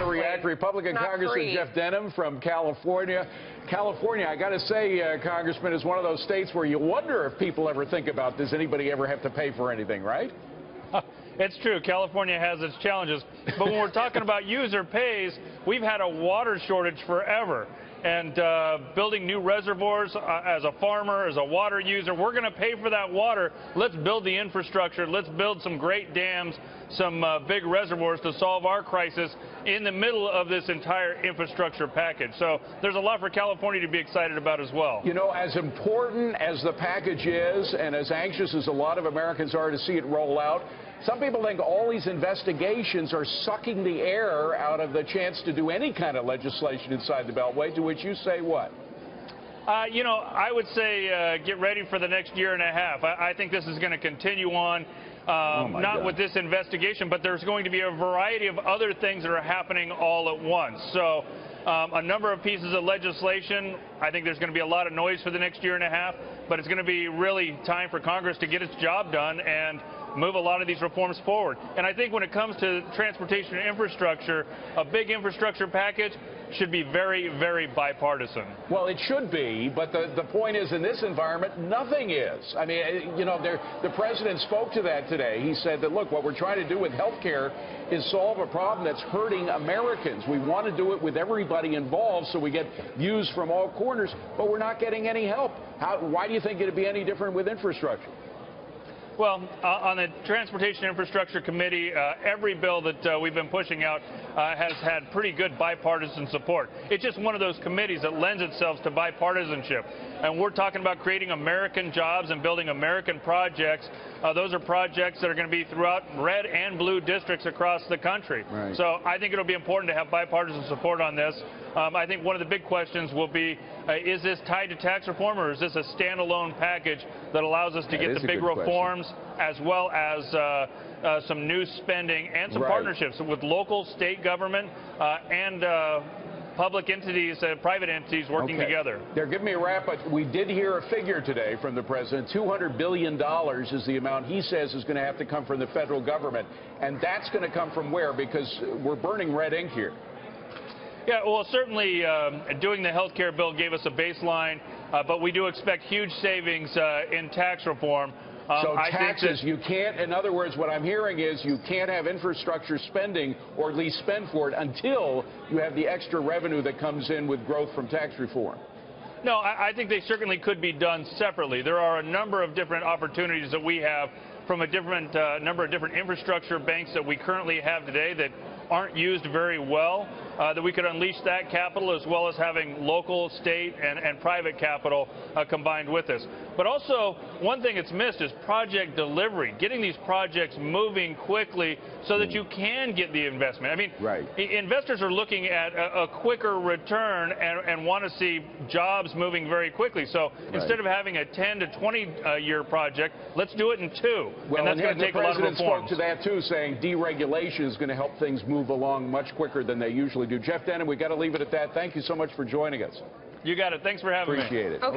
React. Republican Congressman Jeff Denham from California. California, I got to say, Congressman, is one of those states where you wonder if people ever think about, does anybody ever have to pay for anything, right? It's true. California has its challenges. But when we're talking about user pays, we've had a water shortage forever. And building new reservoirs as a farmer, as a water user, we're going to pay for that water. Let's build the infrastructure. Let's build some great dams, some big reservoirs to solve our crisis in the middle of this entire infrastructure package. So there's a lot for California to be excited about as well. You know, as important as the package is and as anxious as a lot of Americans are to see it roll out, some people think all these investigations are sucking the air out of the chance to do any kind of legislation inside the Beltway, to which you say what? You know, I would say get ready for the next year and a half. I think this is going to continue on, not with this investigation, but there's going to be a variety of other things that are happening all at once. So a number of pieces of legislation. I think there's going to be a lot of noise for the next year and a half, but it's going to be really time for Congress to get its job done and move a lot of these reforms forward. And I think when it comes to transportation and infrastructure, a big infrastructure package should be very, very bipartisan. Well, it should be, but the point is, in this environment, nothing is. I mean, you know, the president spoke to that today. He said that, look, what we're trying to do with health care is solve a problem that's hurting Americans. We want to do it with everybody involved so we get views from all corners, but we're not getting any help. Why do you think it'd be any different with infrastructure? Well, on the Transportation Infrastructure Committee, every bill that we've been pushing out has had pretty good bipartisan support. It's just one of those committees that lends itself to bipartisanship. And we're talking about creating American jobs and building American projects. Those are projects that are going to be throughout red and blue districts across the country. Right. So I think it'll be important to have bipartisan support on this. I think one of the big questions will be, is this tied to tax reform, or is this a standalone package that allows us to get the big reforms as well as some new spending and some partnerships with local, state government and public entities, private entities working together. They're giving me a wrap, but we did hear a figure today from the president. $200 billion is the amount he says is going to have to come from the federal government. And that's going to come from where? Because we're burning red ink here. Yeah, well, certainly doing the health care bill gave us a baseline, but we do expect huge savings in tax reform. So taxes, you can't, in other words, what I'm hearing is you can't have infrastructure spending, or at least spend for it, until you have the extra revenue that comes in with growth from tax reform. No, I think they certainly could be done separately. There are a number of different opportunities that we have from a different number of different infrastructure banks that we currently have today that aren't used very well, that we could unleash that capital as well as having local, state, and private capital combined with this. But also, one thing that's missed is project delivery, getting these projects moving quickly so that you can get the investment. I mean, investors are looking at a quicker return and want to see jobs moving very quickly. So instead of having a 10 to 20-year project, let's do it in 2. Well, and that's going to take a lot of reforms. The president spoke to that, too, saying deregulation is going to help things move along much quicker than they usually do. Jeff Denham, we've got to leave it at that. Thank you so much for joining us. You got it. Thanks for having me. Appreciate it. Okay.